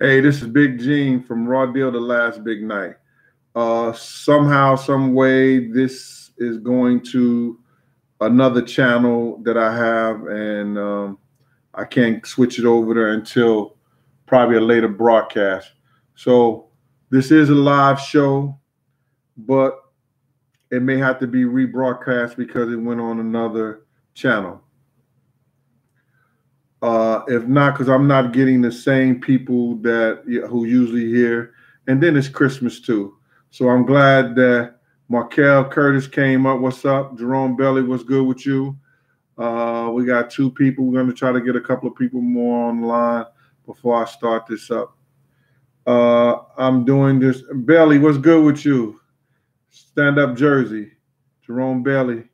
Hey, this is Big Gene from Raw Deal The Last Big Night. Somehow, some way, this is going to another channel that I have, and I can't switch it over there until probably a later broadcast. So this is a live show, but it may have to be rebroadcast because it went on another channel. If not, because I'm not getting the same people who usually here, and then it's Christmas too. So I'm glad that Markel Curtis came up. What's up, Jerome Belly? What's good with you? We got two people. We're going to try to get a couple of people more online before I start this up. I'm doing this. Belly, what's good with you? Stand up Jersey, Jerome Belly.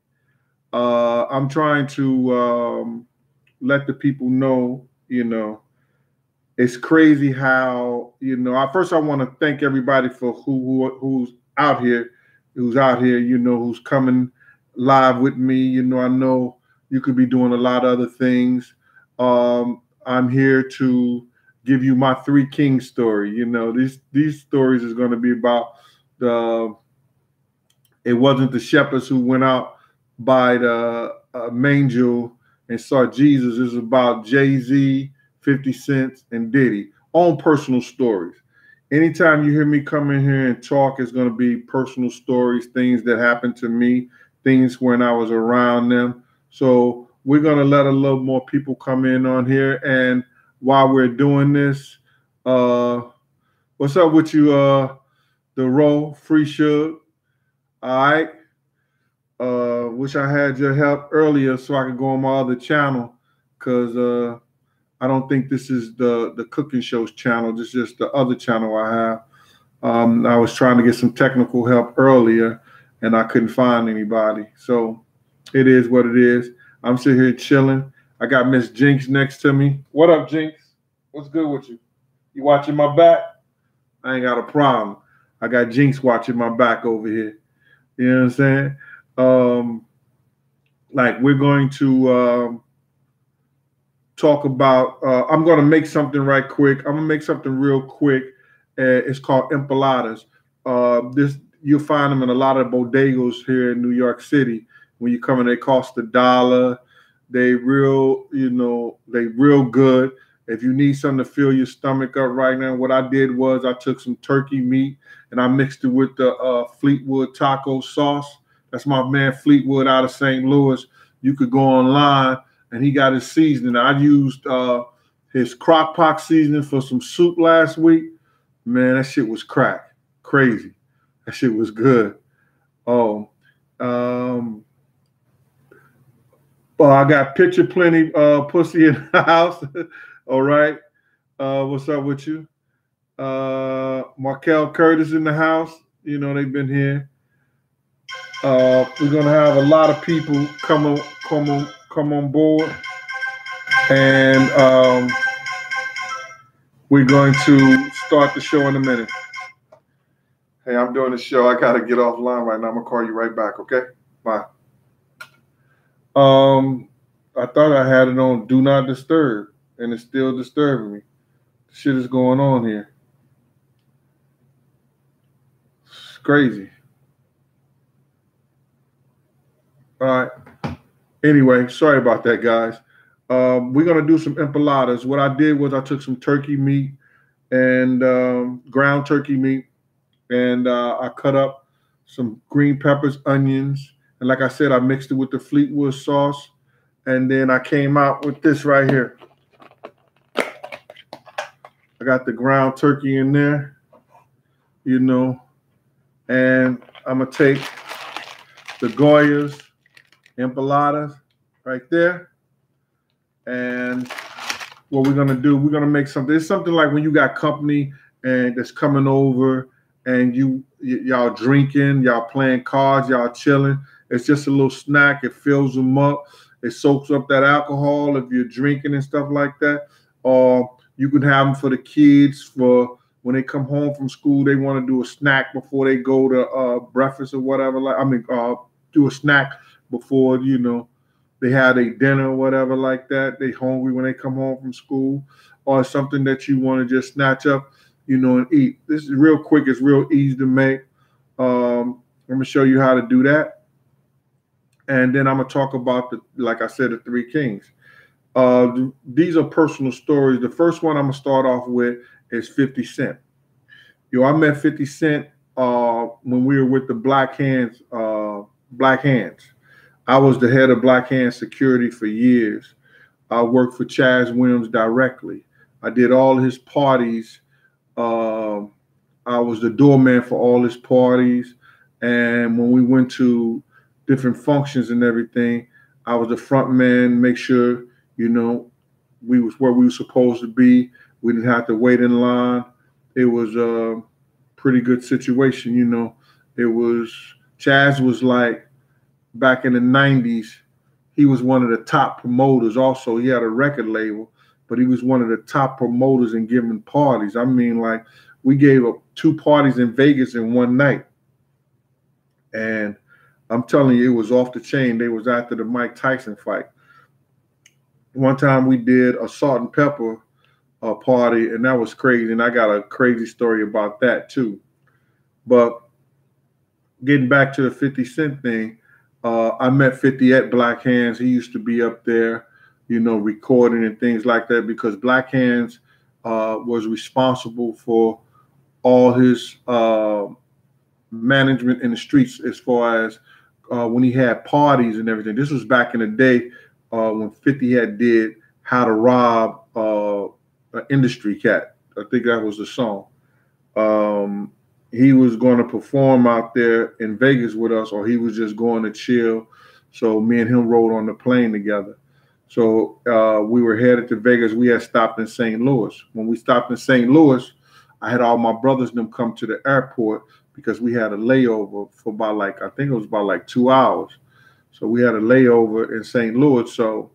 I'm trying to let the people know, it's crazy how, first I want to thank everybody for who's out here, who's coming live with me. I know you could be doing a lot of other things. I'm here to give you my Three Kings story. These stories is going to be about it wasn't the shepherds who went out by the manger and saw Jesus. Is about Jay-Z, 50 Cent, and Diddy, own personal stories. Anytime you hear me come in here and talk, it's going to be personal stories, things that happened to me, things when I was around them. So we're going to let a little more people come in on here. And while we're doing this, what's up with you, the roll, Free Suge? All right. Wish I had your help earlier so I could go on my other channel, because I don't think this is the cooking show's channel. This is just the other channel I have. I was trying to get some technical help earlier, and I couldn't find anybody. So it is what it is. I'm sitting here chilling. I got Miss Jinx next to me. What up, Jinx? What's good with you? You watching my back? I ain't got a problem. I got Jinx watching my back over here. You know what I'm saying? We're going to talk about, I'm going to make something right quick. I'm going to make something real quick. It's called empanadas. You'll find them in a lot of bodegas here in New York City. When you come in, they cost $1. They real good. If you need something to fill your stomach up right now, what I did was I took some turkey meat and I mixed it with the Fleetwood taco sauce. That's my man Fleetwood out of St. Louis. You could go online and he got his seasoning. I used his crock pot seasoning for some soup last week. Man, that shit was crack. Crazy. That shit was good. Well, I got Picture Plenty pussy in the house. All right. What's up with you? Markel Curtis in the house. They've been here. We're gonna have a lot of people come on board, and we're going to start the show in a minute. Hey, I'm doing the show. I gotta get offline right now. I'm gonna call you right back. Okay, bye. I thought I had it on Do Not Disturb, and it's still disturbing me. Shit is going on here. It's crazy. All right. Anyway, sorry about that, guys. We're going to do some empanadas. What I did was I took some turkey meat and ground turkey meat, and I cut up some green peppers, onions, and like I said, I mixed it with the Fleetwood sauce, and then I came out with this right here. I got the ground turkey in there, and I'm going to take the Goya's empanadas right there. And what we're going to do, we're going to make something. It's something like when you got company and that's coming over and y'all drinking, y'all playing cards, y'all chilling. It's just a little snack. It fills them up. It soaks up that alcohol if you're drinking and stuff like that. Or you can have them for the kids for when they come home from school, they want to do a snack before they go to breakfast or whatever. Do a snack before, they they had a dinner or whatever like that. They hungry when they come home from school, or something that you want to just snatch up, and eat. This is real quick. It's real easy to make. I'm gonna show you how to do that, and then I'm gonna talk about like I said, the Three Kings. These are personal stories. The first one I'm gonna start off with is 50 Cent. I met 50 Cent when we were with the Black Hands. Black Hands. I was the head of Black Hands Security for years. I worked for Chaz Williams directly. I did all his parties. I was the doorman for all his parties. And when we went to different functions and everything, I was the front man, make sure, we was where we were supposed to be. We didn't have to wait in line. It was a pretty good situation, It was, Chaz was like, back in the 90s, he was one of the top promoters. Also, he had a record label, but he was one of the top promoters in giving parties. I mean, like, we gave up 2 parties in Vegas in one night. And I'm telling you, it was off the chain. They was after the Mike Tyson fight. One time we did a salt and pepper party, and that was crazy. And I got a crazy story about that too. But getting back to the 50 Cent thing, I met 50 at Black Hands. He used to be up there, recording and things like that, because Black Hands was responsible for all his management in the streets, as far as when he had parties and everything. This was back in the day when 50 had did How to Rob an Industry Cat. I think that was the song. He was going to perform out there in Vegas with us, or he was just going to chill. So me and him rode on the plane together. So we were headed to Vegas. We had stopped in St. Louis. When we stopped in St. Louis, I had all my brothers and them come to the airport, because we had a layover for about I think it was about 2 hours. So we had a layover in St. Louis. So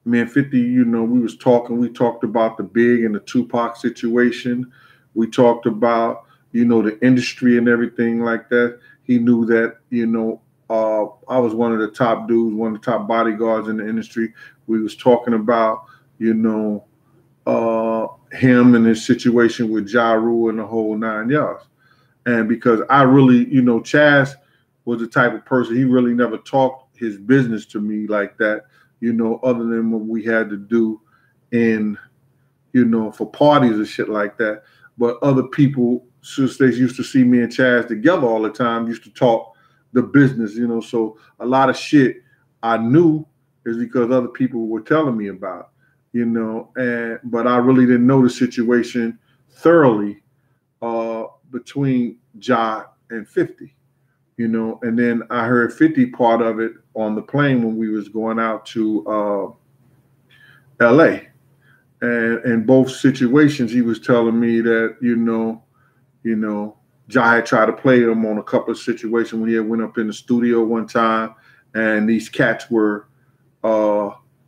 me and 50, we was talking. We talked about the Big and the Tupac situation. We talked about, the industry and everything like that. He knew that, I was one of the top dudes, one of the top bodyguards in the industry. We was talking about, him and his situation with Ja Rule and the whole 9 yards. And because I really, Chaz was the type of person, he really never talked his business to me like that, other than what we had to do in, for parties and shit like that. But other people, since they used to see me and Chaz together all the time, used to talk the business, So a lot of shit I knew is because other people were telling me about, but I really didn't know the situation thoroughly between Ja and 50. And then I heard 50 part of it on the plane when we was going out to LA. And in both situations, he was telling me that, Ja had tried to play him on a couple of situations when he had went up in the studio one time, and these cats were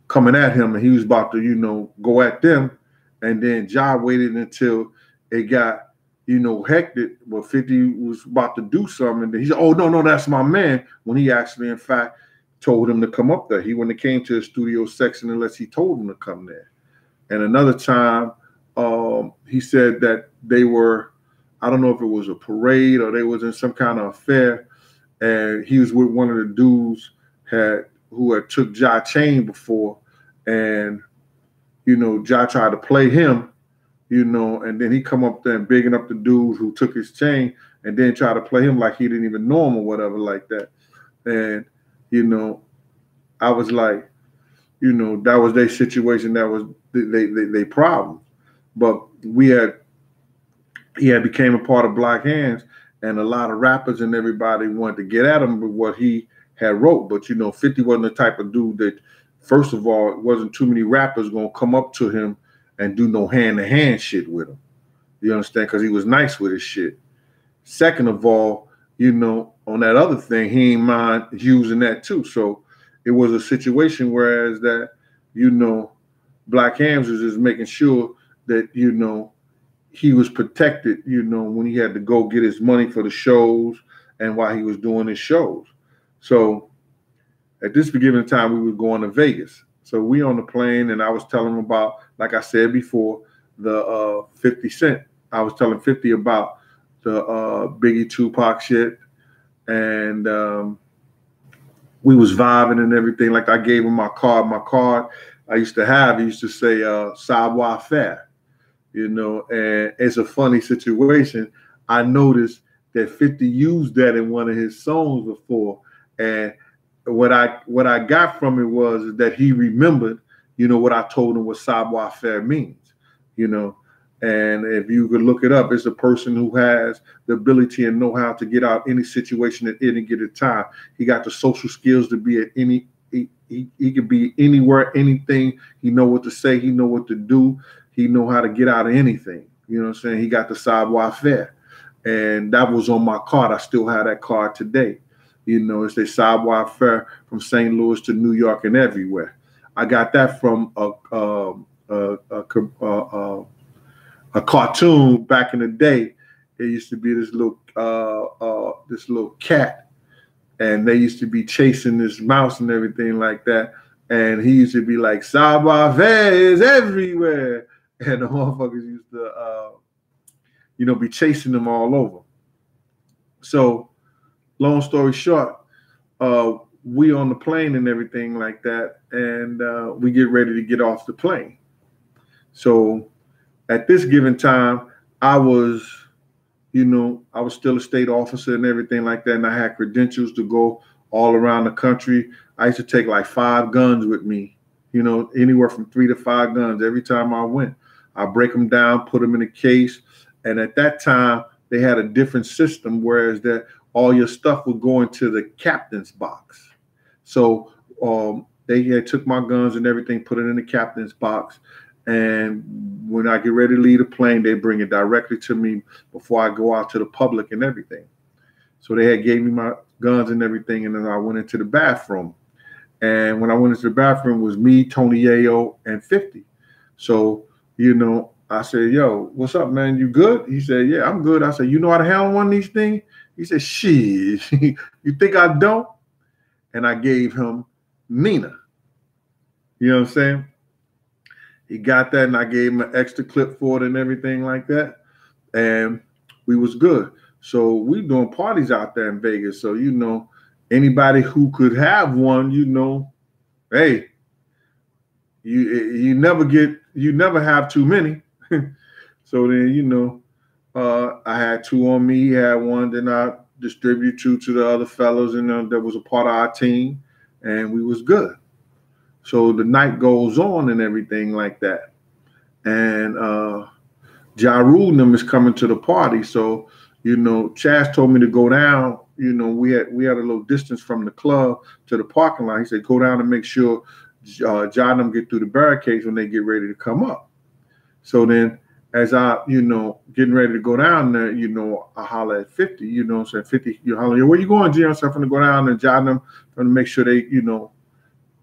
coming at him, and he was about to, go at them. And then Ja waited until it got, hectic, but 50 was about to do something. And then he said, "Oh, no, that's my man," when he actually, in fact, told him to come up there. He wouldn't have came to the studio section unless he told him to come there. And another time, he said that they were, I don't know if it was a parade or they was in some kind of affair, and he was with one of the dudes who had took Ja chain before, and Ja tried to play him, and then he come up there and bigging up the dude who took his chain, and then try to play him like he didn't even know him or whatever like that. And I was like, that was their situation. That was they problem. But he had became a part of Black Hands, and a lot of rappers and everybody wanted to get at him with what he had wrote. But 50 wasn't the type of dude that, first of all, it wasn't too many rappers gonna come up to him and do no hand-to-hand shit with him. You understand? Because he was nice with his shit. Second of all, on that other thing, he ain't mind using that too. So it was a situation whereas that, Black Hands was just making sure that, he was protected, when he had to go get his money for the shows and while he was doing his shows. So at this given time, we were going to Vegas. So we on the plane, and I was telling him about, like I said before, the 50 Cent. I was telling 50 about the Biggie Tupac shit, and we was vibing and everything. Like I gave him my card. My card I used to have, it used to say Savoir Faire, you know, and it's a funny situation. I noticed that 50 used that in one of his songs before, and what I got from it was that he remembered, you know, what I told him what savoir faire means, you know. And if you could look it up, it's a person who has the ability and know how to get out any situation at any given time. He got the social skills to be at any, he could be anywhere, anything. He know what to say, he know what to do, he know how to get out of anything. You know what I'm saying? He got the savoir faire. And that was on my card. I still have that card today. You know, it's a savoir faire from St. Louis to New York and everywhere. I got that from a cartoon back in the day. There used to be this little cat, and they used to be chasing this mouse and everything like that. And he used to be like, savoir faire is everywhere. And the motherfuckers used to, you know, be chasing them all over. So, long story short, we on the plane and everything like that, and we get ready to get off the plane. So at this given time, I was still a state officer and everything like that, and I had credentials to go all around the country. I used to take like 5 guns with me, you know, anywhere from 3 to 5 guns every time I went. I break them down, put them in a case, and at that time, they had a different system, whereas that all your stuff would go into the captain's box. So they had took my guns and everything, put it in the captain's box. And when I get ready to leave the plane, they bring it directly to me before I go out to the public and everything. So they had gave me my guns and everything, and then I went into the bathroom. And when I went into the bathroom, it was me, Tony Yayo, and 50. So, you know, I said, yo, what's up, man? You good? He said, yeah, I'm good. I said, you know how to handle one of these things? He said, shit, you think I don't? And I gave him Nina. You know what I'm saying? He got that, and I gave him an extra clip for it and everything like that. And we was good. So we doing parties out there in Vegas. So, you know, anybody who could have one, you know, hey, you never have too many. So then, you know, I had 2 on me. He had 1. Then I distributed 2 to the other fellows, and that was a part of our team, and we was good. So the night goes on and everything like that. And Ja Rule and them is coming to the party. So, you know, Chaz told me to go down. You know, we had a little distance from the club to the parking lot. He said, go down and make sure Ja and them get through the barricades when they get ready to come up. So then, as I, you know, getting ready to go down there, you know, I holler at 50, you know, so 50, you holler, where you going, G? I'm going to go down and Ja them, trying to make sure they, you know,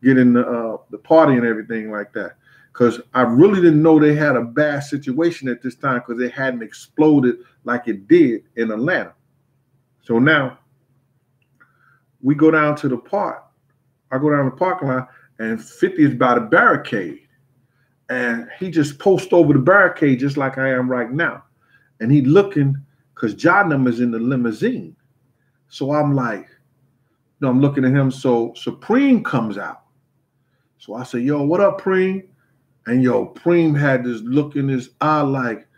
get in the party and everything like that. Because I really didn't know they had a bad situation at this time, because it hadn't exploded like it did in Atlanta. So now we go down to the park. I go down the parking lot, and 50 is by the barricade. And he just posts over the barricade just like I am right now. And he looking, because Jodnum is in the limousine. So I'm like, no, I'm looking at him. So Supreme comes out. So I say, yo, what up, Preem? And yo, Preem had this look in his eye like,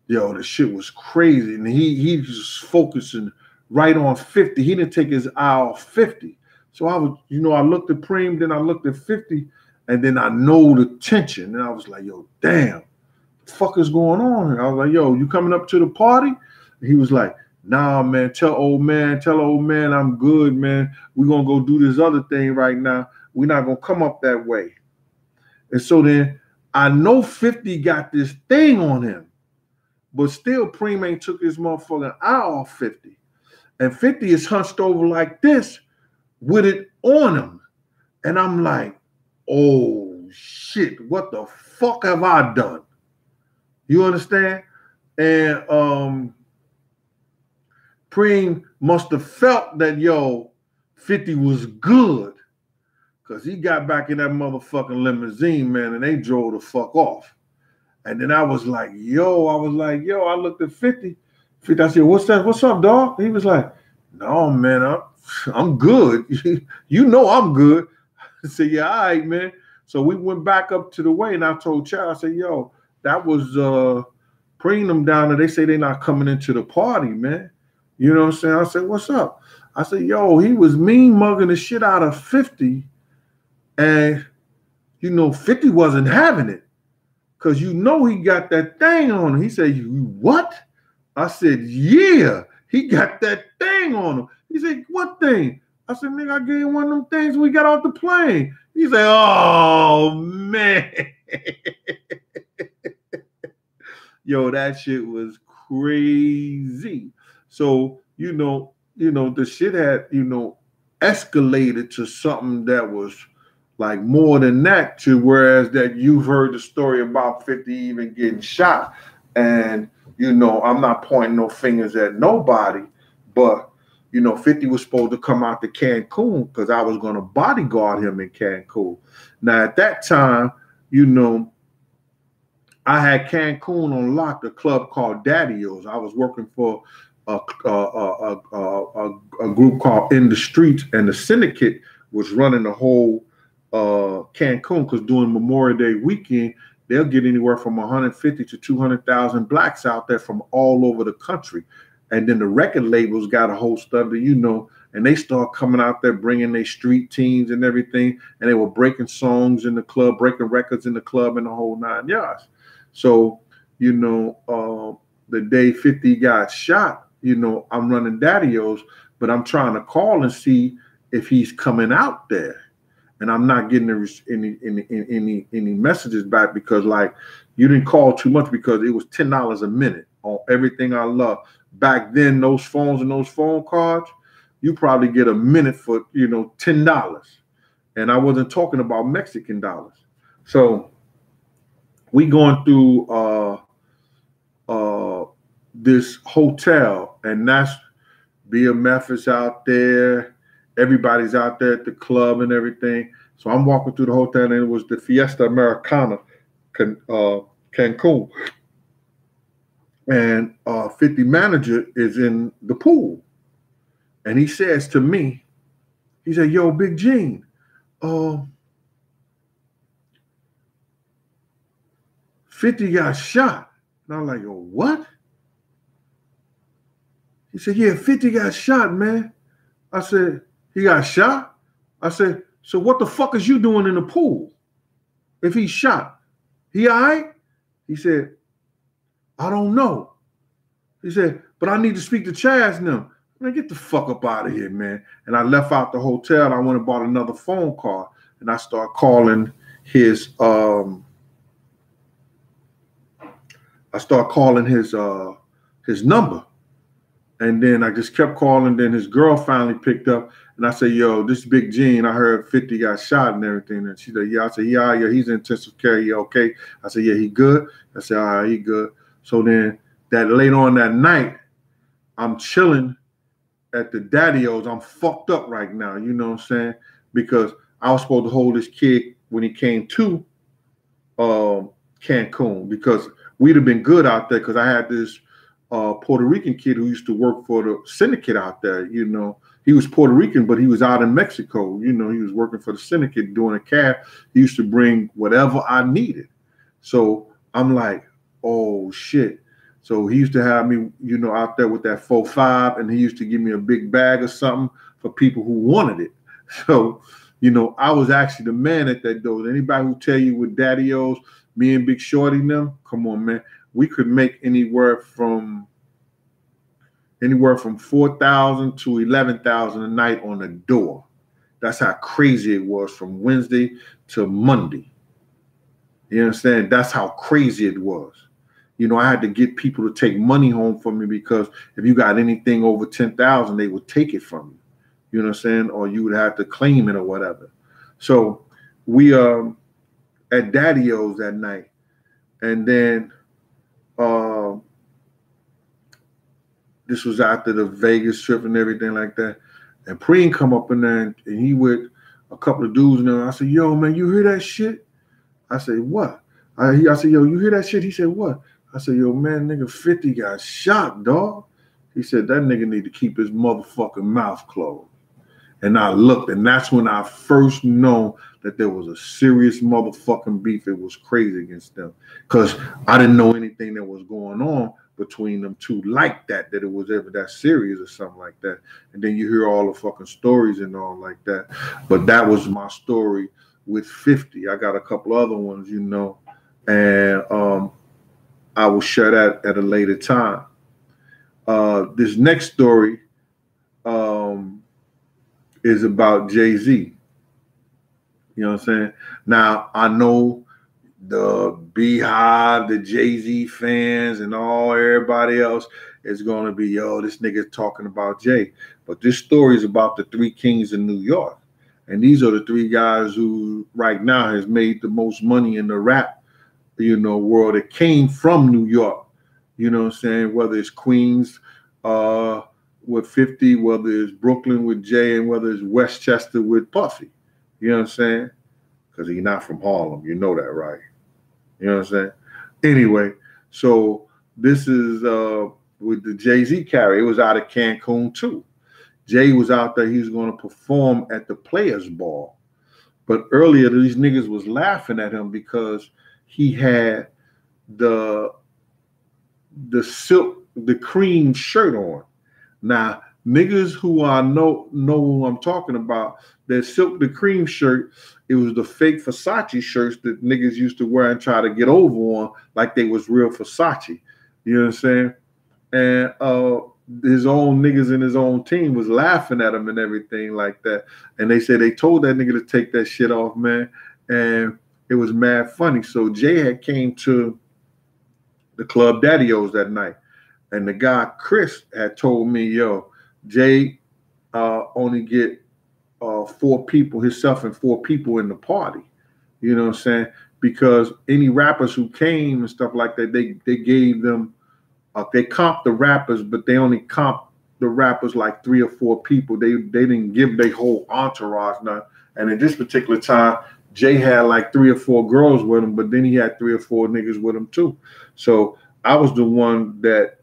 yo, the shit was crazy. And he was focusing right on 50. He didn't take his eye off 50. So I was, you know, I looked at Preem, then I looked at 50. And then I know the tension. And I was like, yo, damn, the fuck is going on here? I was like, yo, you coming up to the party? And he was like, nah, man, tell old man I'm good, man. We're going to go do this other thing right now. We're not going to come up that way. And so then I know 50 got this thing on him. But still, Preem ain't took his motherfucking eye off 50. And 50 is hunched over like this with it on him. And I'm like, oh shit, what the fuck have I done? You understand? And Preem must have felt that, yo, 50 was good. Because he got back in that motherfucking limousine, man, and they drove the fuck off. And then I was like, I looked at 50. 50, I said, what's that? What's up, dog? He was like, no, man, I'm good. You know I'm good. I said, yeah, all right, man. So we went back up to the way, and I told Chad, I said, yo, that was bringing them down there. They say they're not coming into the party, man. You know what I'm saying? I said, what's up? I said, yo, he was mean mugging the shit out of 50. And, 50 wasn't having it. Because he got that thing on him. He said, you what? I said, yeah, he got that thing on him. He said, what thing? I said, nigga, I gave him one of them things when we got off the plane. He said, oh, man. Yo, that shit was crazy. So, the shit had, escalated to something that was like more than that, to whereas that you've heard the story about 50 even getting shot. And, I'm not pointing no fingers at nobody, but, 50 was supposed to come out to Cancun because I was going to bodyguard him in Cancun. Now, at that time, I had Cancun on lock, a club called Daddy-O's. I was working for a group called In the Streets, and the syndicate was running the whole Cancun, because during Memorial Day weekend, they'll get anywhere from 150 to 200,000 blacks out there from all over the country. And then the record labels got a host of it, and they start coming out there bringing their street teams and everything. And they were breaking songs in the club, breaking records in the club, and the whole 9 yards. So, the day 50 got shot, I'm running Daddy-O's, but I'm trying to call and see if he's coming out there. And I'm not getting any messages back, because like, you didn't call too much, because it was $10 a minute on everything I love. Back then, those phones and those phone cards, you probably get a minute for, $10. And I wasn't talking about Mexican dollars. So we going through this hotel, and that's BMF is out there. Everybody's out there at the club and everything. So I'm walking through the hotel, and it was the Fiesta Americana, Cancun. And 50 manager is in the pool. And he says to me, he said, yo, Big Gene, 50 got shot. And I'm like, yo, what? He said, yeah, 50 got shot, man. I said, he got shot? I said, so what the fuck is you doing in the pool if he's shot? He all right? He said, I don't know. He said, but I need to speak to Chaz now. Man, get the fuck up out of here, man. And I left out the hotel. I went and bought another phone call, and I started calling his number. And then I just kept calling. Then his girl finally picked up, and I said, yo, this Big Gene, I heard 50 got shot and everything. And she said, yeah. I said, yeah, he's in intensive care. Yeah, okay. I said, yeah, he good? I said, all right, he good. So then that later on that night, I'm chilling at the Daddy-O's. I'm fucked up right now, you know what I'm saying? Because I was supposed to hold this kid when he came to Cancun, because we'd have been good out there, because I had this Puerto Rican kid who used to work for the syndicate out there. He was Puerto Rican, but he was out in Mexico. He was working for the syndicate doing a cab. He used to bring whatever I needed. So I'm like, oh shit. So he used to have me, out there with that 4.5, and he used to give me a big bag or something for people who wanted it. So, I was actually the man at that door. Anybody who tell you with Daddy-O's, me and Big Shorty and them, come on, man. We could make anywhere from 4,000 to 11,000 a night on the door. That's how crazy it was from Wednesday to Monday. You understand? That's how crazy it was. I had to get people to take money home for me, because if you got anything over 10,000, they would take it from you. You know what I'm saying? Or you would have to claim it or whatever. So we at Daddy-O's that night, and then this was after the Vegas trip and everything like that. And Preem come up in there and he with a couple of dudes in there. I said, yo, man, you hear that shit? I said, what? I said, yo, you hear that shit? He said, what? I said, yo, man, nigga 50 got shot, dog. He said, that nigga need to keep his motherfucking mouth closed. And I looked, and that's when I first know that there was a serious motherfucking beef. It was crazy against them. Because I didn't know anything that was going on between them two like that it was ever that serious or something like that. And then you hear all the fucking stories and all like that. But that was my story with 50. I got a couple other ones, you know, and I will share that at a later time. This next story is about Jay-Z. You know what I'm saying? Now, I know the Beehive, the Jay-Z fans, and everybody else is going to be, yo, this nigga talking about Jay. But this story is about the three kings in New York. And these are the three guys who right now has made the most money in the rap, you know, world. It came from New York. You know what I'm saying? Whether it's Queens with 50, whether it's Brooklyn with Jay, and whether it's Westchester with Puffy. You know what I'm saying? Because he's not from Harlem. You know that, right? You know what I'm saying? Anyway, so this is with the Jay-Z carry. It was out of Cancun too. Jay was out there. He was going to perform at the Players Ball. But earlier, these niggas was laughing at him because he had the silk, the cream shirt on. Now, niggas who I know who I'm talking about, that silk the cream shirt, it was the fake Versace shirts that niggas used to wear and try to get over on like they was real Versace. You know what I'm saying? And his own niggas in his own team was laughing at him and everything like that. And they said they told that nigga to take that shit off, man. And it was mad funny. So Jay had came to the Club Daddy-O's that night. And the guy, Chris, had told me, yo, Jay only get 4 people, himself and 4 people in the party. You know what I'm saying? Because any rappers who came and stuff like that, they gave them, they comped the rappers, but they only comped the rappers like 3 or 4 people. They didn't give their whole entourage none. And at this particular time, Jay had like 3 or 4 girls with him, but then he had 3 or 4 niggas with him too. So I was the one that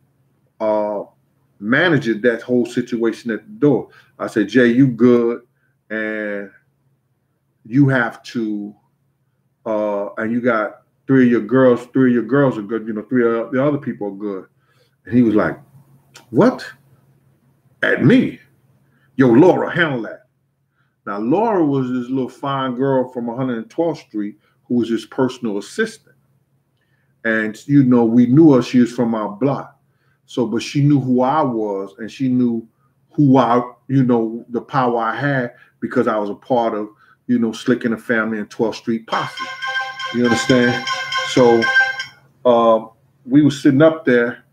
managed that whole situation at the door. I said, Jay, you good, and you have to, and you got 3 of your girls are good, you know, 3 of the other people are good. And he was like, what? At me? Yo, Laura, handle that. Now, Laura was this little fine girl from 112th Street who was his personal assistant. And, you know, we knew her. She was from our block. So, but she knew who I was, and she knew who I, you know, the power I had because I was a part of, you know, Slick and the Family and 12th Street Posse. You understand? So we were sitting up there,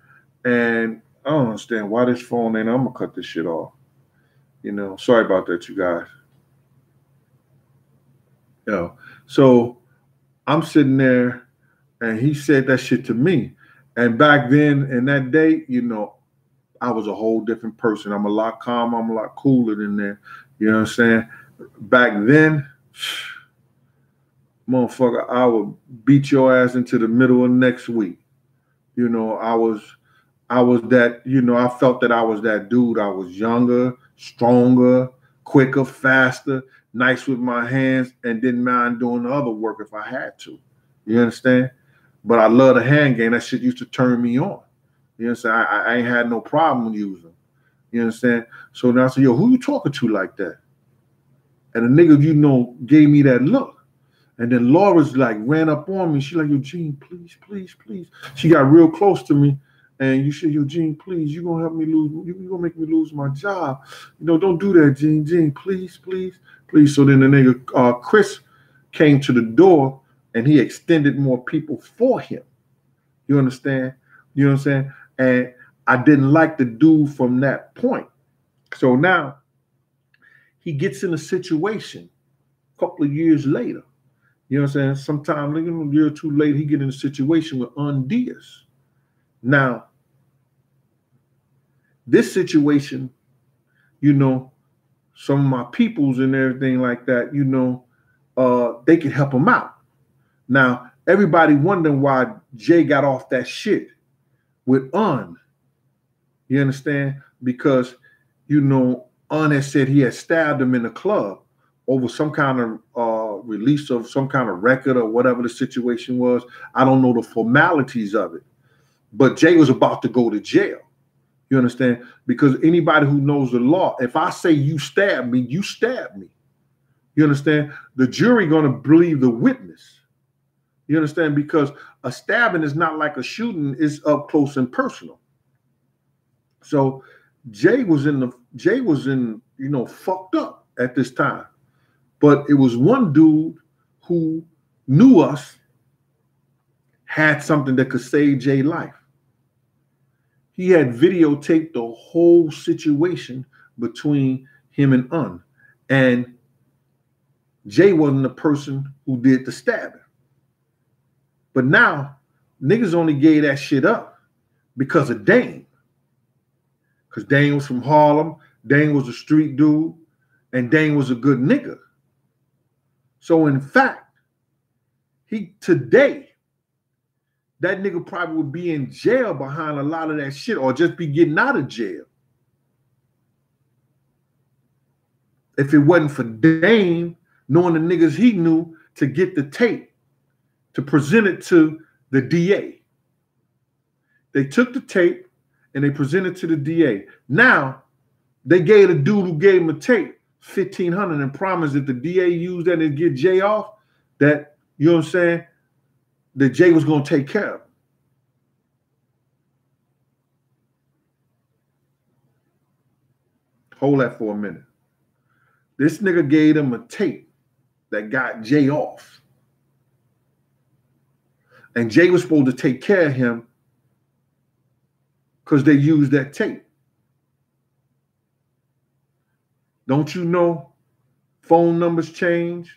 and I don't understand why this phone ain't. I'm going to cut this shit off. You know, sorry about that, you guys. You know, so I'm sitting there, and he said that shit to me. And back then, in that day, you know, I was a whole different person. I'm a lot calmer. I'm a lot cooler than that. You know what I'm saying? Back then, motherfucker, I would beat your ass into the middle of next week. You know, I was that, you know, I felt that I was that dude. I was younger, stronger, quicker, faster, nice with my hands, and didn't mind doing the other work if I had to. You understand? But I love the hand game. That shit used to turn me on. You know what I'm saying? I ain't had no problem using. You understand? So now I said, yo, who you talking to like that? And the nigga, you know, gave me that look. And then Laura's like ran up on me. She like, Eugene, please, please, please. She got real close to me. And you said, Eugene, please, you're going to help me lose. You're going to make me lose my job. You know, don't do that, Gene. Gene, please, please, please. So then the nigga, Chris, came to the door, and he extended more people for him. You understand? You know what I'm saying? And I didn't like the dude from that point. So now he gets in a situation a couple of years later. You know what I'm saying? Sometime a year or two later, he get in a situation with Undias. Now, this situation, you know, some of my peoples and everything like that, you know, they could help him out. Now, everybody wondering why Jay got off that shit with Un. You understand? Because, you know, Un had said he had stabbed him in the club over some kind of release of some kind of record or whatever the situation was. I don't know the formalities of it. But Jay was about to go to jail. You understand? Because anybody who knows the law, if I say you stabbed me, you stabbed me. You understand? The jury gonna believe the witness. You understand? Because a stabbing is not like a shooting, it's up close and personal. So Jay was in, you know, fucked up at this time. But it was one dude who knew us, had something that could save Jay's life. He had videotaped the whole situation between him and Un. And Jay wasn't the person who did the stabbing. But now, niggas only gave that shit up because of Dane. Because Dane was from Harlem, Dane was a street dude, and Dane was a good nigga. So in fact, today, that nigga probably would be in jail behind a lot of that shit or just be getting out of jail. If it wasn't for Dane knowing the niggas he knew to get the tape, to present it to the DA. They took the tape and they presented it to the DA. Now, they gave the dude who gave him the tape $1,500 and promised that the DA used that and get Jay off, that, you know what I'm saying, that Jay was going to take care of him. Hold that for a minute. This nigga gave him a tape that got Jay off. And Jay was supposed to take care of him because they used that tape. Don't you know phone numbers change?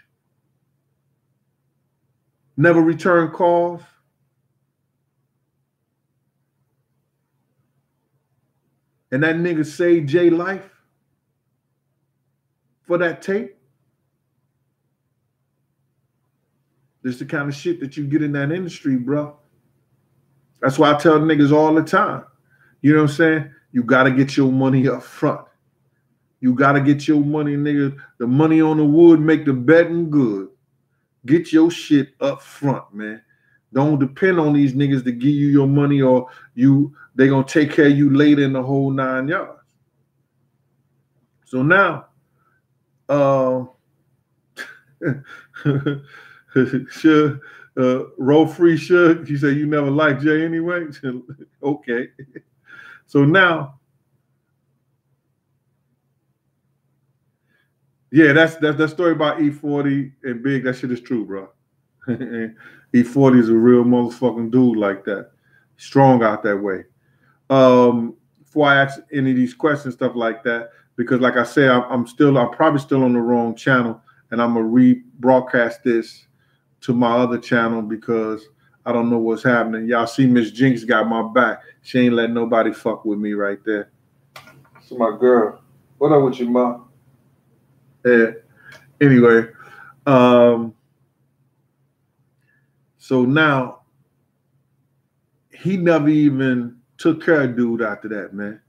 Never return calls. And that nigga saved Jay's life for that tape. This is the kind of shit that you get in that industry, bro. That's why I tell niggas all the time. You know what I'm saying? You got to get your money up front. You got to get your money, nigga. The money on the wood make the betting good. Get your shit up front, man. Don't depend on these niggas to give you your money or they going to take care of you later in the whole 9 yards. So now, sure, roll free, sure. You say you never liked Jay anyway? Okay. So now, yeah, that's that story about E40 and Big. That shit is true, bro. E40 is a real motherfucking dude like that. Strong out that way. Before I ask any of these questions, stuff like that, because like I said, I'm probably still on the wrong channel, and I'm gonna rebroadcast this to my other channel because I don't know what's happening. Y'all see Miss Jinx got my back. She ain't letting nobody fuck with me right there. So my girl. What up with you, ma? Yeah. Anyway, so now he never even took care of dude after that, man.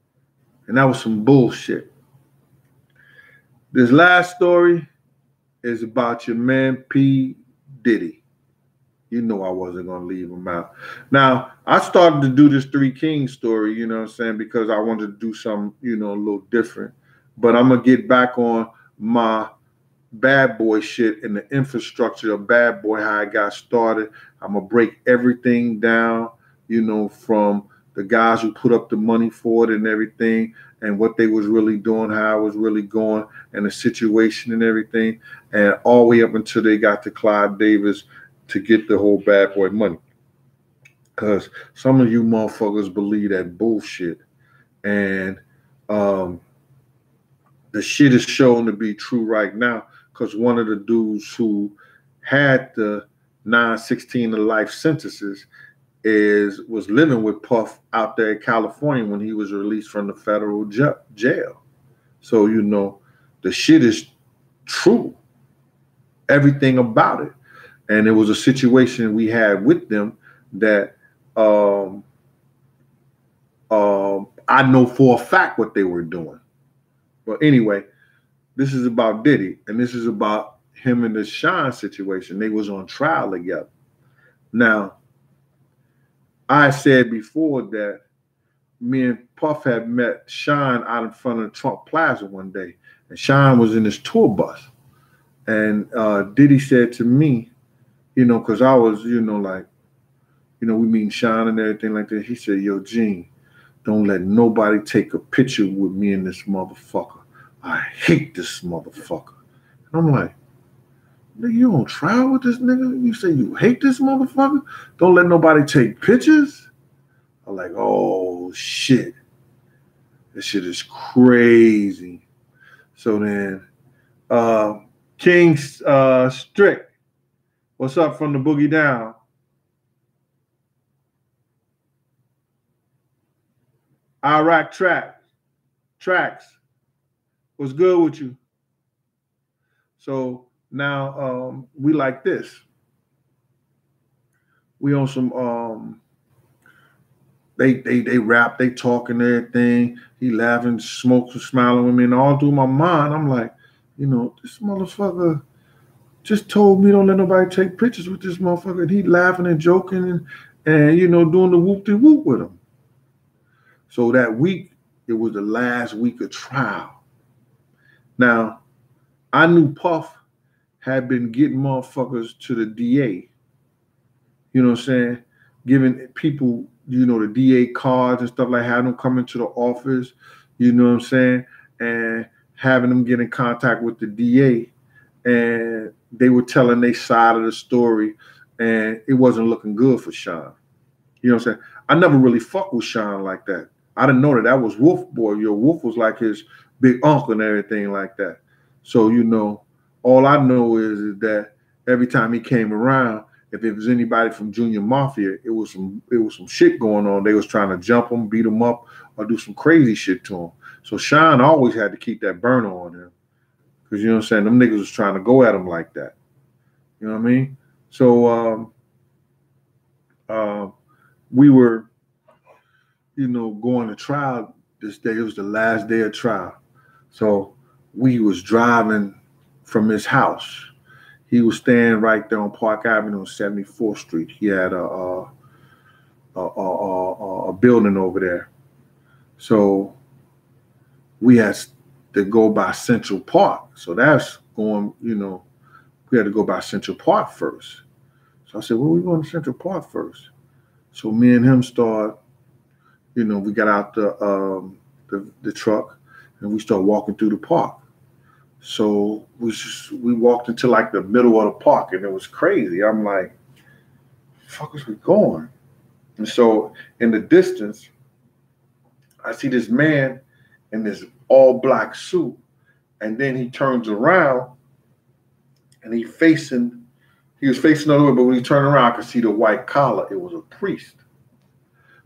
And that was some bullshit. This last story is about your man P. Diddy. You know I wasn't going to leave him out. Now, I started to do this Three Kings story, you know what I'm saying, because I wanted to do something, you know, a little different. But I'm going to get back on my bad boy shit and the infrastructure of bad boy, how I got started. I'm going to break everything down, you know, from the guys who put up the money for it and everything, and what they was really doing, how it was really going, and the situation and everything, and all the way up until they got to Clyde Davis to get the whole bad boy money. Because some of you motherfuckers believe that bullshit. And the shit is shown to be true right now, because one of the dudes who had the 9/16 of life sentences was living with Puff out there in California when he was released from the federal jail. So, you know, the shit is true. Everything about it. And it was a situation we had with them that I know for a fact what they were doing. But anyway, this is about Diddy, and this is about him and the Sean situation. They was on trial together. Now, I said before that me and Puff had met Sean out in front of the Trump Plaza one day, and Sean was in his tour bus. And Diddy said to me, you know, because I was, you know, like, you know, we meeting Sean and everything like that. He said, yo, Gene, don't let nobody take a picture with me and this motherfucker. I hate this motherfucker. And I'm like, nigga, you on trial with this nigga? You say you hate this motherfucker? Don't let nobody take pictures? I'm like, oh, shit. This shit is crazy. So then, King Strick, what's up from the Boogie Down? Iraq Tracks, what's good with you? So now we like this. We on some they rap, they talking everything. He laughing, smoking, smiling with me, and all through my mind, I'm like, you know, this motherfucker just told me don't let nobody take pictures with this motherfucker. And he laughing and joking and you know, doing the whoop-de-whoop with him. So that week, it was the last week of trial. Now, I knew Puff had been getting motherfuckers to the DA. You know what I'm saying? Giving people, you know, the DA cards and stuff like having them come into the office, you know what I'm saying? And having them get in contact with the DA. And they were telling their side of the story. And it wasn't looking good for Sean. You know what I'm saying? I never really fucked with Sean like that. I didn't know that was Wolf Boy. Yo, Wolf was like his big uncle and everything like that. So, you know, all I know is that every time he came around, if it was anybody from Junior Mafia, it was some shit going on. They was trying to jump him, beat him up, or do some crazy shit to him. So Sean always had to keep that burner on him. Because, you know what I'm saying, them niggas was trying to go at him like that. You know what I mean? So we were, you know, going to trial this day. It was the last day of trial. So we was driving from his house. He was staying right there on Park Avenue on 74th Street. He had a building over there. So we had to go by Central Park. So that's going, you know, we had to go by Central Park first. So I said, well, we going to Central Park first. So me and him start, you know, we got out the truck and we started walking through the park. So we walked into like the middle of the park and it was crazy. I'm like, the fuck is we going? And so in the distance, I see this man in this all black suit, and then he turns around and he was facing the other way, but when he turned around, I could see the white collar. It was a priest.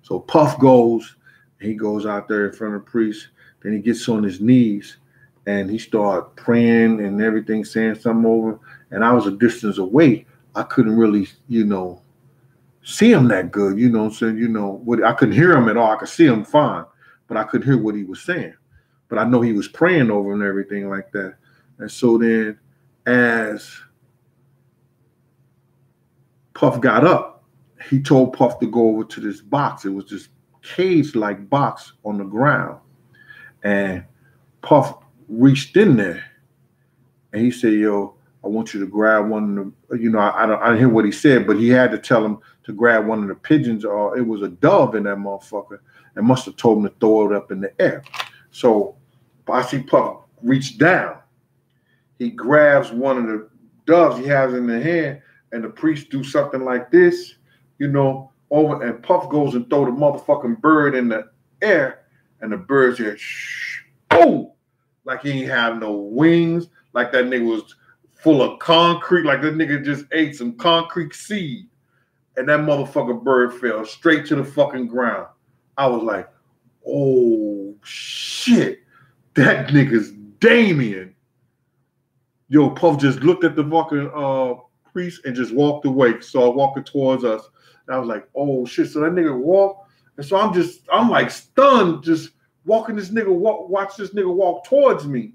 So Puff goes, he goes out there in front of the priest, then he gets on his knees and he started praying and everything, saying something over. And I was a distance away. I couldn't really, you know, see him that good, you know what I'm saying? You know, I couldn't hear him at all. I could see him fine, but I couldn't hear what he was saying. But I know he was praying over and everything like that. And so then as Puff got up, he told Puff to go over to this box. It was this cage-like box on the ground. And Puff reached in there and he said, yo, I want you to grab one of the, you know, I didn't hear what he said, but he had to tell him to grab one of the pigeons, or it was a dove in that motherfucker, and must have told him to throw it up in the air. So I see Puff reach down. He grabs one of the doves he has in the hand, and the priest do something like this, you know, over, and Puff goes and throw the motherfucking bird in the air, and the bird's here, shh, boom, like he ain't have no wings, like that nigga was full of concrete, like that nigga just ate some concrete seed, and that motherfucking bird fell straight to the fucking ground. I was like, oh shit, that nigga's Damien. Yo, Puff just looked at the fucking priest and just walked away. Saw walking towards us. And I was like, oh shit. So that nigga walked. And so I'm like stunned, just watch this nigga walk towards me.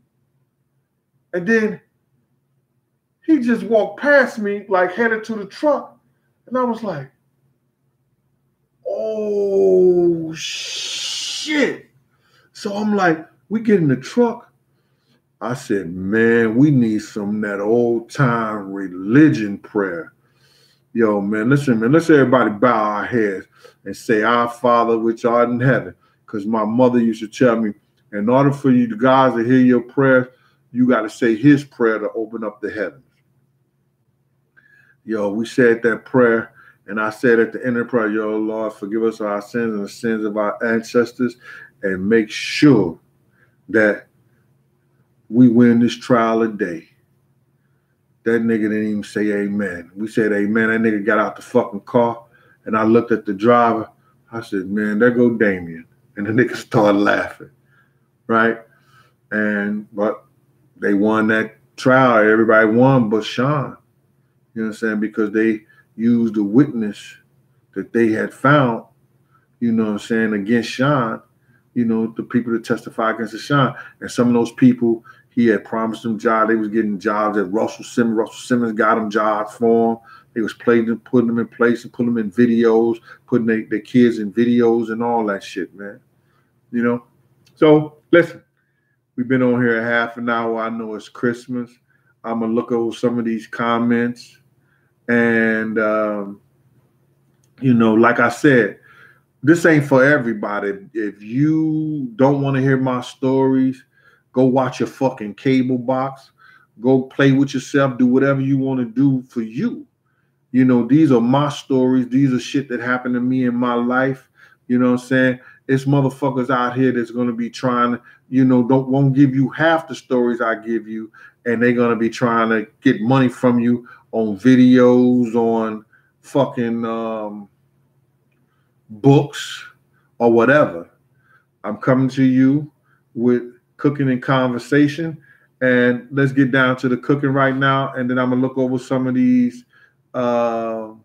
And then he just walked past me, like headed to the truck. And I was like, oh shit. So I'm like, we get in the truck. I said, man, we need some of that old time religion prayer. Yo, man, listen, man, let's everybody bow our heads and say, Our Father which art in heaven. Because my mother used to tell me, in order for you guys to hear your prayers, you got to say his prayer to open up the heavens. Yo, we said that prayer, and I said at the end of the prayer, yo, Lord, forgive us our sins and the sins of our ancestors, and make sure that we win this trial today. That nigga didn't even say amen. We said amen. That nigga got out the fucking car, and I looked at the driver. I said, man, there go Damien. And the nigga started laughing, right? But they won that trial. Everybody won but Sean. You know what I'm saying? Because they used the witness that they had found, you know what I'm saying, against Sean, you know, the people that testify against Sean. And some of those people, he had promised them jobs. They was getting jobs at Russell Simmons. Russell Simmons got them jobs for them. They was putting them in place and putting them in videos, putting their kids in videos and all that shit, man. You know? So, listen, we've been on here a half an hour. I know it's Christmas. I'm going to look over some of these comments. And, you know, like I said, this ain't for everybody. If you don't want to hear my stories, go watch your fucking cable box. Go play with yourself. Do whatever you want to do for you. You know, these are my stories. These are shit that happened to me in my life. You know what I'm saying? It's motherfuckers out here that's going to be trying to, you know, won't give you half the stories I give you. And they're going to be trying to get money from you on videos, on fucking books or whatever. I'm coming to you with cooking and conversation, and let's get down to the cooking right now, and then I'm gonna look over some of these I'm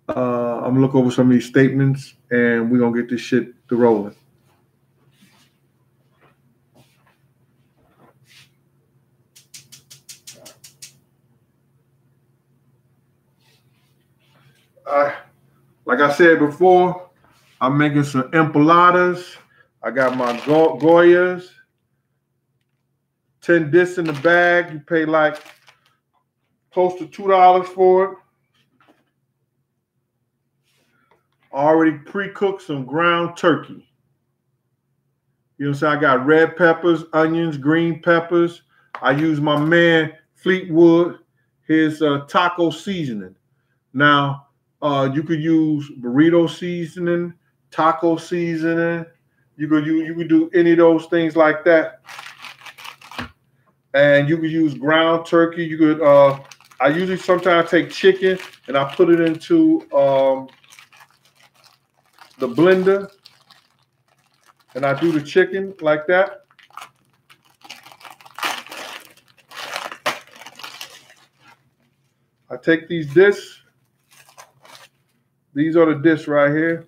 gonna look over some of these statements, and we're gonna get this shit to rolling. Like I said before, I'm making some empanadas. I got my Goyas. 10 discs in the bag. You pay like close to $2 for it. I already pre-cooked some ground turkey. You know what I'm saying? I got red peppers, onions, green peppers. I use my man Fleetwood, his taco seasoning. Now, you could use burrito seasoning, taco seasoning. You could do any of those things like that. And you could use ground turkey. You could. I usually sometimes take chicken and I put it into the blender, and I do the chicken like that. I take these discs. These are the discs right here.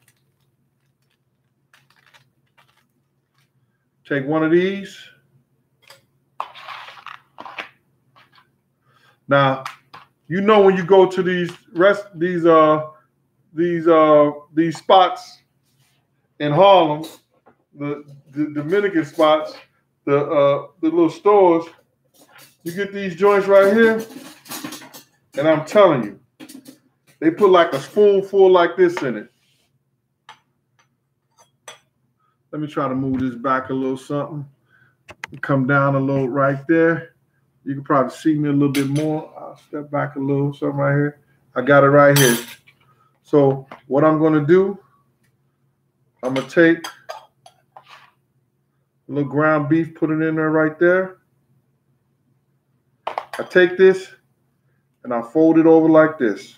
Take one of these. Now, you know when you go to these spots in Harlem, the Dominican spots, the little stores, you get these joints right here, and I'm telling you, they put like a spoonful like this in it. Let me try to move this back a little something. Come down a little right there. You can probably see me a little bit more. I'll step back a little, something right here. I got it right here. So what I'm going to do, I'm going to take a little ground beef, put it in there right there. I take this and I fold it over like this.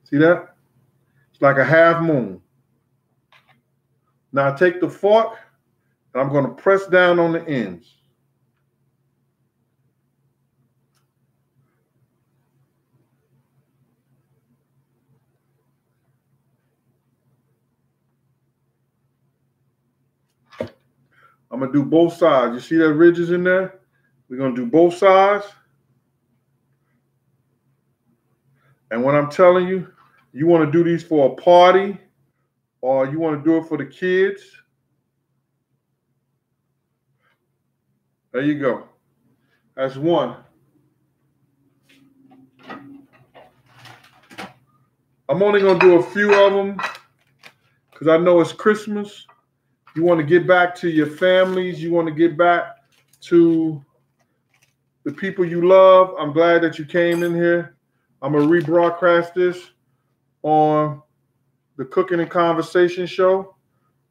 See that? It's like a half moon. Now I take the fork And I'm going to press down on the ends. I'm going to do both sides. You see that ridges in there? We're going to do both sides. And what I'm telling you, you want to do these for a party or you want to do it for the kids. There you go. That's one. I'm only going to do a few of them because I know it's Christmas. You want to get back to your families. You want to get back to the people you love. I'm glad that you came in here. I'm going to rebroadcast this on the Cooking and Conversation show.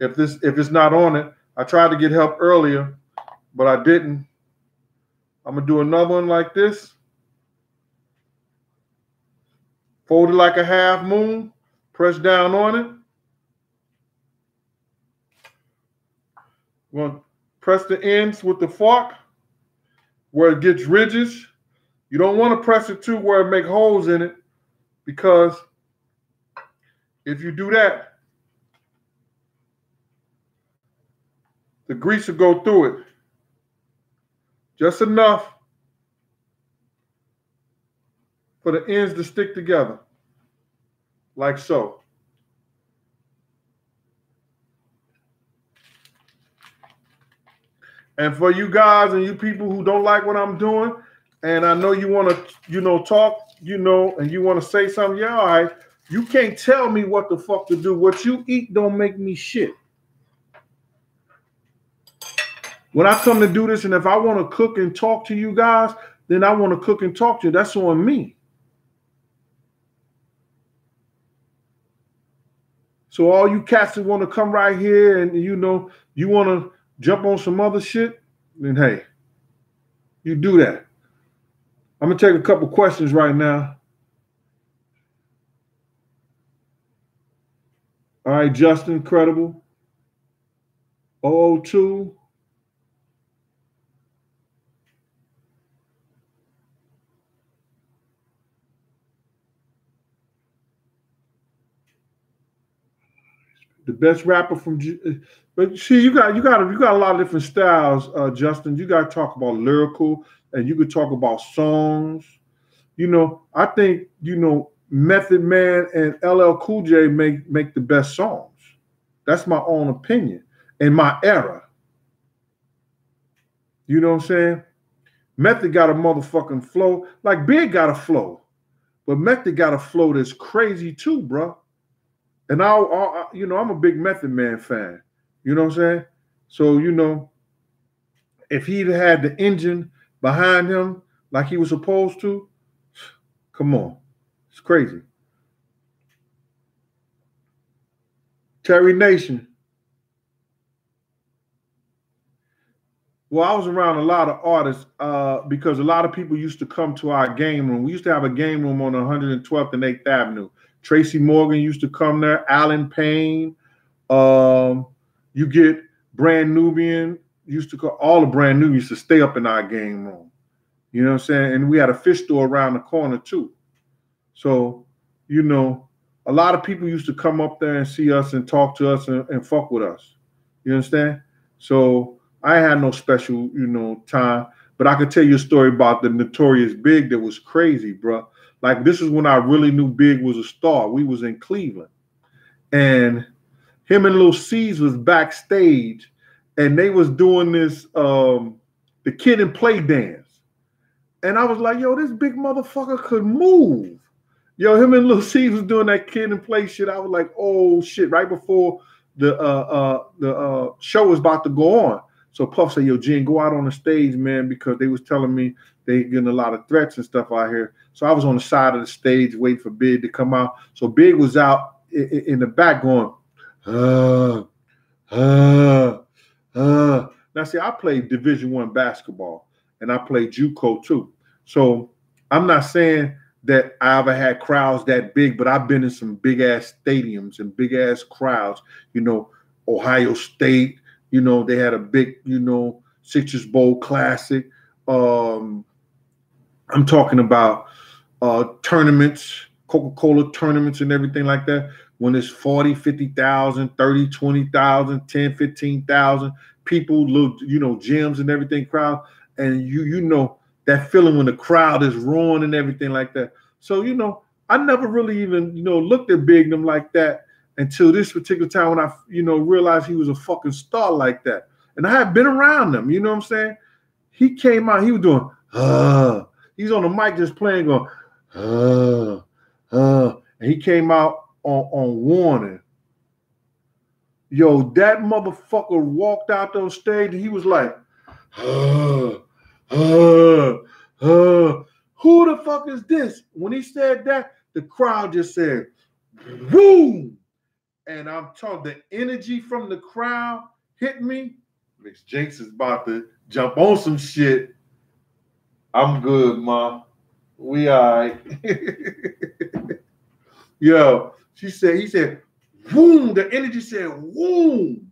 If it's not on it, I tried to get help earlier, but I didn't. I'm going to do another one like this. Fold it like a half moon. Press down on it. We're going to press the ends with the fork where it gets ridges. You don't want to press it too where it makes holes in it, because if you do that, the grease will go through it. Just enough for the ends to stick together, like so. And for you guys and you people who don't like what I'm doing, and I know you want to, talk, and you want to say something, yeah, all right. You can't tell me what the fuck to do. What you eat don't make me shit. When I come to do this, and if I want to cook and talk to you guys, then I want to cook and talk to you. That's on me. So all you cats that want to come right here and, you want to jump on some other shit, then hey, you do that. I'm going to take a couple questions right now. All right, Justin, Credible. 002. The best rapper from, but see, you got a lot of different styles, Justin. You got to talk about lyrical, and you could talk about songs. I think Method Man and LL Cool J make the best songs. That's my own opinion in my era. You know what I'm saying? Method got a motherfucking flow. Like Big got a flow, but Method got a flow that's crazy too, bro. And I'm a big Method Man fan. You know what I'm saying? So, if he'd had the engine behind him like he was supposed to, come on. It's crazy. Terry Nation. Well, I was around a lot of artists because a lot of people used to come to our game room. We used to have a game room on 112th and 8th Avenue. Tracy Morgan used to come there. Alan Payne. You get Brand Nubian. Used to call all the Brand Nubians used to stay up in our game room. You know what I'm saying? And we had a fish store around the corner too. So, a lot of people used to come up there and see us and talk to us and fuck with us. You understand? So I had no special, time. But I could tell you a story about the Notorious Big that was crazy, bro. Like, this is when I really knew Big was a star. We was in Cleveland. And him and Lil C's was backstage. And they was doing this, the Kid and Play dance. And I was like, yo, this big motherfucker could move. Yo, him and Lil C's was doing that Kid and Play shit. I was like, oh, shit, right before the show was about to go on. So Puff said, yo, Gene, go out on the stage, man, because they was telling me they getting a lot of threats and stuff out here. So I was on the side of the stage waiting for Big to come out. So Big was out in the back going, Now, see, I played Division I basketball, and I played JUCO too. So I'm not saying that I ever had crowds that big, but I've been in some big-ass stadiums and big-ass crowds, Ohio State, You know, they had a big, Citrus Bowl Classic. I'm talking about tournaments, Coca-Cola tournaments and everything like that. When it's 40, 50,000, 30, 20,000, 10, 15,000 people, little, gyms and everything, crowd. And you know that feeling when the crowd is roaring and everything like that. So, I never really even, looked at Big them like that until this particular time when I, realized he was a fucking star like that. And I had been around him, you know what I'm saying? He came out, he was doing, he's on the mic just playing, going, and he came out on warning. Yo, that motherfucker walked out on stage and he was like, who the fuck is this? When he said that, the crowd just said, boom. And I'm telling the energy from the crowd hit me. Miss Jinx is about to jump on some shit. I'm good, Ma. We all right. Yo, he said, boom. The energy said, boom.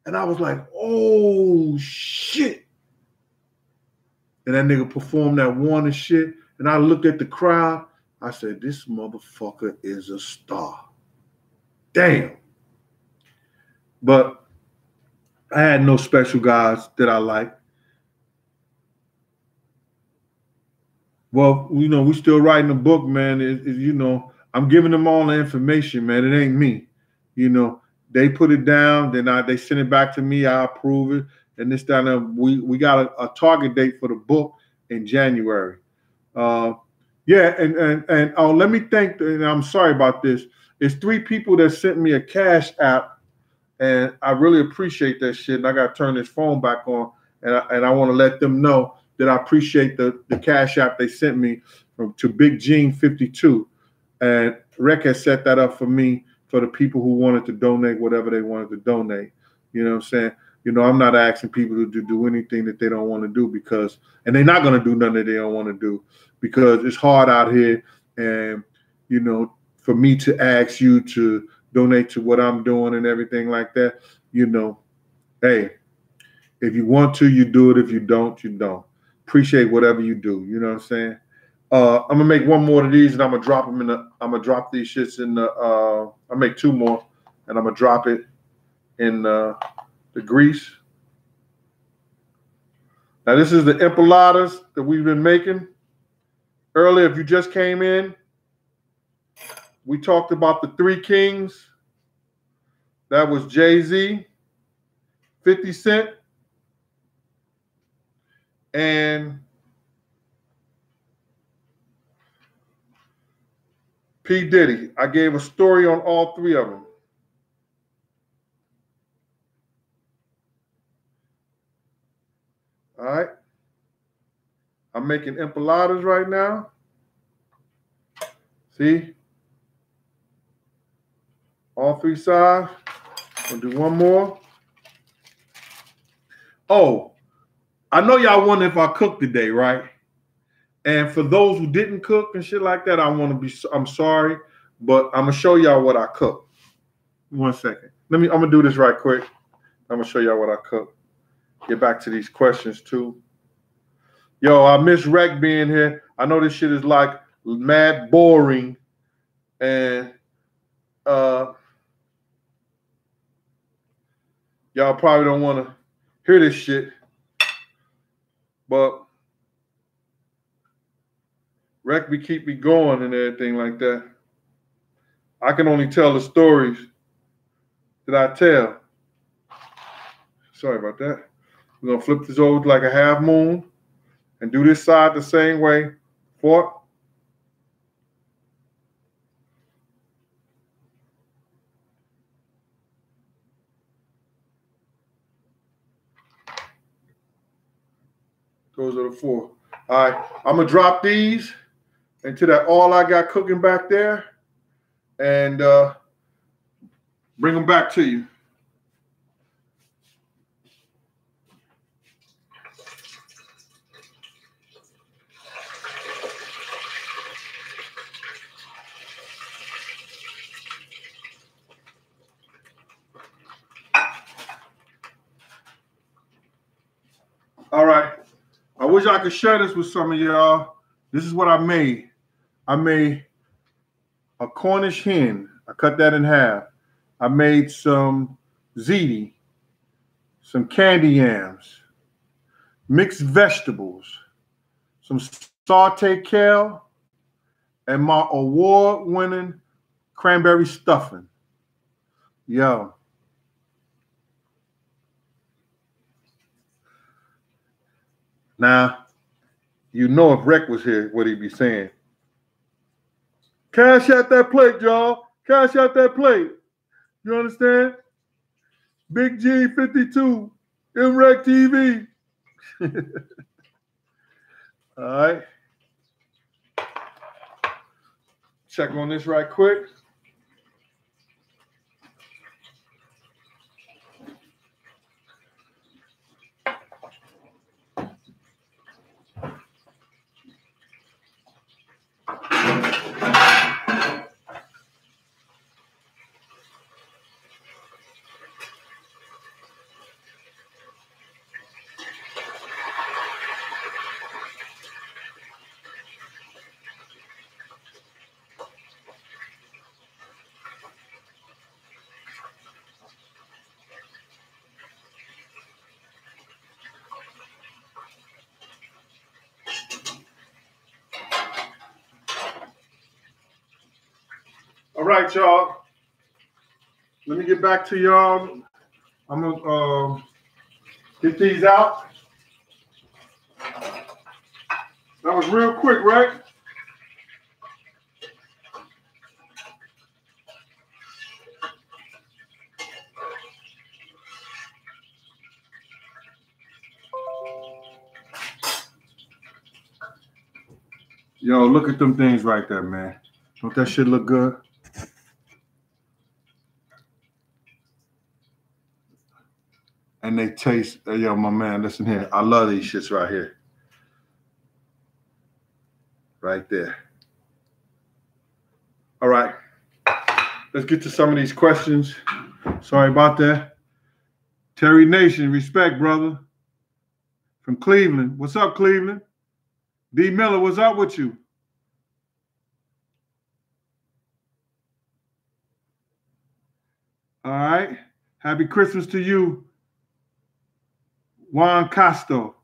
And I was like, oh, shit. And that nigga performed that warning shit. And I looked at the crowd. I said, this motherfucker is a star. Damn. But I had no special guys that I liked. Well, we still writing a book, man. I'm giving them all the information, man. It ain't me. They put it down, then they send it back to me. I approve it. And this time we got a target date for the book in January. And let me thank, and I'm sorry about this. It's 3 people that sent me a Cash App, and I really appreciate that shit. And I got to turn this phone back on, and I want to let them know that I appreciate the Cash App they sent me to Big Gene 52. And Rec has set that up for me for the people who wanted to donate whatever they wanted to donate. You know what I'm saying? I'm not asking people to do anything that they don't want to do and they're not going to do nothing that they don't want to do because it's hard out here. And, for me to ask you to donate to what I'm doing and everything like that, hey, if you want to, you do it. If you don't, you don't. Appreciate whatever you do. You know what I'm saying? I'm gonna make one more of these, and I'm gonna drop them I'm gonna drop these shits in the. I'll make 2 more, and I'm gonna drop it in the grease. Now this is the empanadas that we've been making. Earlier, if you just came in, we talked about the 3 kings. That was Jay-Z, 50 Cent, and P. Diddy. I gave a story on all 3 of them. All right. I'm making empanadas right now. See? All 3 sides. I'll do one more. Oh, I know y'all wonder if I cooked today, right? And for those who didn't cook and shit like that, I'm sorry, but I'm gonna show y'all what I cooked. 1 second. I'm gonna do this right quick. I'm gonna show y'all what I cooked. Get back to these questions too. Yo, I miss Rec being here. I know this shit is like mad boring, and y'all probably don't want to hear this shit, but Rec keep me going and everything like that. I can only tell the stories that I tell. Sorry about that. We're gonna flip this over like a half moon and do this side the same way. 4. Those are the 4. All right, I'm gonna drop these into that all I got cooking back there and bring them back to you. wish I could share this with some of y'all. This is what I made. I made a Cornish hen. I cut that in half. I made some ziti, some candy yams, mixed vegetables, some sauteed kale, and my award-winning cranberry stuffing. Yo. Now, you know if Rec was here, what he'd be saying. Cash out that plate, y'all. Cash out that plate. You understand? Big G 52, MREC TV. All right. Check on this right quick. All right, y'all. Let me get back to y'all. I'm gonna get these out. That was real quick, right? Yo, look at them things right there, man. Don't that shit look good? And they taste, yo, my man, listen here. I love these shits right here. Right there. All right. Let's get to some of these questions. Sorry about that. Terry Nation, respect, brother. From Cleveland. What's up, Cleveland? D. Miller, what's up with you? All right. Happy Christmas to you, Juan Castro.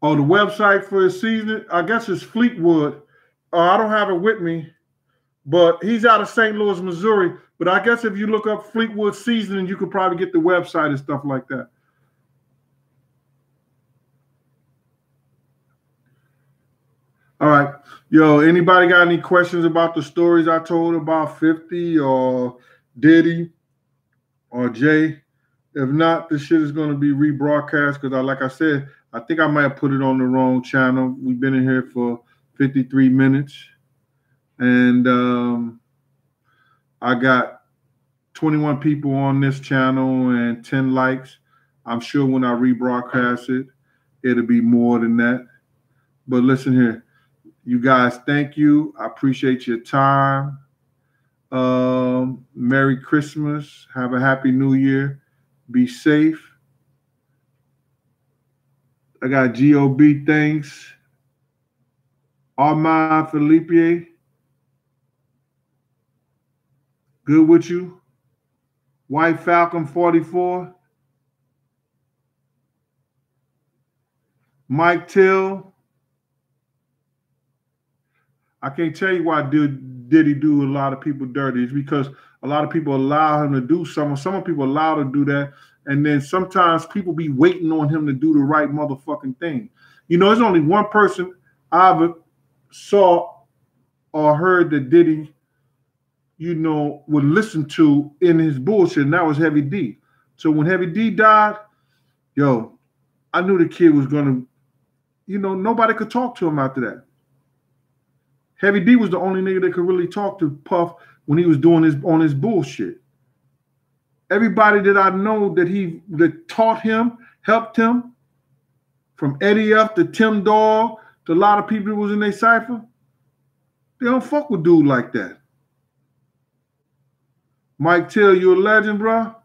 Oh, the website for his season, I guess it's Fleetwood. I don't have it with me, but he's out of St. Louis, Missouri. But I guess if you look up Fleetwood seasoning, you could probably get the website and stuff like that. All right. Yo, anybody got any questions about the stories I told about 50 or Diddy or Jay? If not, this shit is going to be rebroadcast because, like I said, I think I might have put it on the wrong channel. We've been in here for 53 minutes. And I got 21 people on this channel and 10 likes. I'm sure when I rebroadcast it, it'll be more than that. But listen here. You guys, thank you. I appreciate your time. Merry Christmas. Have a happy New Year. Be safe. I got GOB, thanks. Armand Felipe. Good with you. White Falcon 44. Mike Till. I can't tell you why Diddy do a lot of people dirty. It's because a lot of people allow him to do something. Some people allow to do that. And then sometimes people be waiting on him to do the right motherfucking thing. You know, there's only one person I ever saw or heard that Diddy, you know, would listen to in his bullshit, and that was Heavy D. So when Heavy D died, yo, I knew the kid was going to, you know, nobody could talk to him after that. Heavy D was the only nigga that could really talk to Puff when he was doing his bullshit. Everybody that I know that taught him, helped him from Eddie F to Tim Dog to a lot of people who was in their cipher, they don't fuck with dude like that. Mike Till, you a legend, bro.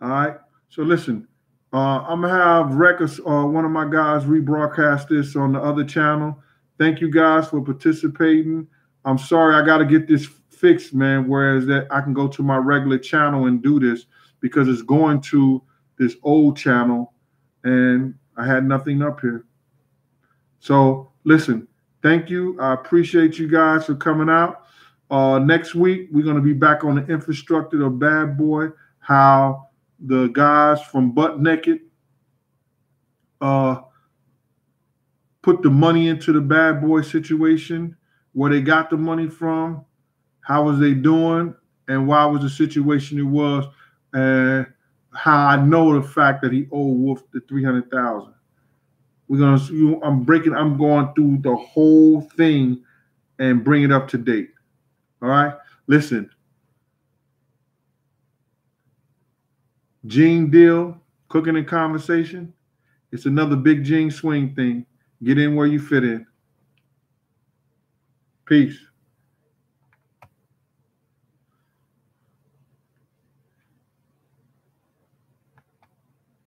All right. So listen, I'm gonna have records. One of my guys rebroadcast this on the other channel. Thank you guys for participating. I'm sorry I got to get this fixed, man. Whereas that I can go to my regular channel and do this because it's going to this old channel, and I had nothing up here. So listen, thank you. I appreciate you guys for coming out. Next week we're gonna be back on the infrastructure of Bad Boy. How the guys from Butt Naked put the money into the Bad Boy situation, where they got the money from, how was they doing, and why was the situation it was, and how I know the fact that he owed Wolf the $300,000. I'm going through the whole thing and bring it up to date. All right, listen. Gene Deal, Cooking and Conversation. It's another Big Gene Swing thing. Get in where you fit in. Peace.